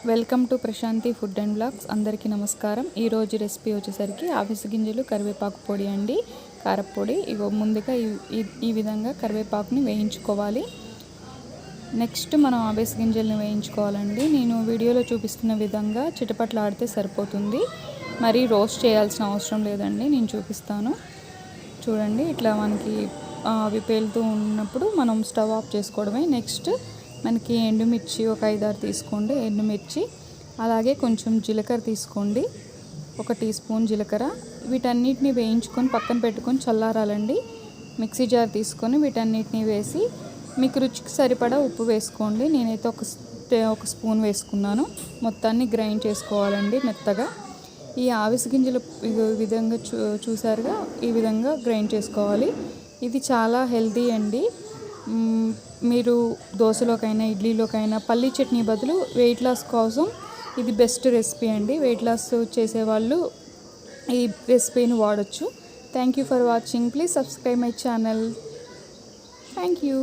Welcome to Prashanti food and blogs. అందరికీ నమస్కారం. ఈరోజు రెసిపీ వచ్చేసరికి ఆవిస గింజలు కరివేపాకు పొడి అండి, కారపొడి. ఇగో ముందుగా ఈ విధంగా కరివేపాకుని వేయించుకోవాలి. నెక్స్ట్ మనం ఆవిస గింజల్ని వేయించుకోవాలండి. నేను వీడియోలో చూపిస్తున్న విధంగా చిటపట్లాడితే సరిపోతుంది, మరి రోస్ట్ చేయాల్సిన అవసరం లేదండి. నేను చూపిస్తాను చూడండి. ఇట్లా మనకి అవి పేలుతూ ఉన్నప్పుడు మనం స్టవ్ ఆఫ్ చేసుకోవడమే. నెక్స్ట్ మనకి ఎండుమిర్చి ఒక 5-6 తీసుకోండి, ఎండుమిర్చి. అలాగే కొంచెం జీలకర్ర తీసుకోండి, 1 టీ స్పూన్ జీలకర్ర. వీటన్నిటిని వేయించుకొని పక్కన పెట్టుకొని చల్లారాలండి. మిక్సీ జార్ తీసుకొని వీటన్నిటిని వేసి మీకు రుచికి సరిపడా ఉప్పు వేసుకోండి. నేనైతే ఒక స్పూన్ వేసుకున్నాను. మొత్తాన్ని గ్రైండ్ చేసుకోవాలండి మెత్తగా. ఈ ఆవిస గింజలు ఈ విధంగా చూసారుగా, ఈ విధంగా గ్రైండ్ చేసుకోవాలి. ఇది చాలా హెల్తీ అండి. మీరు దోశలోకైనా ఇడ్లీలోకైనా పల్లీ చట్నీ బదులు వెయిట్ లాస్ కోసం ఇది బెస్ట్ రెసిపీ అండి. వెయిట్ లాస్ చేసేవాళ్ళు ఈ రెసిపీని వాడచ్చు. Thank you for watching. Please subscribe my channel. Thank you.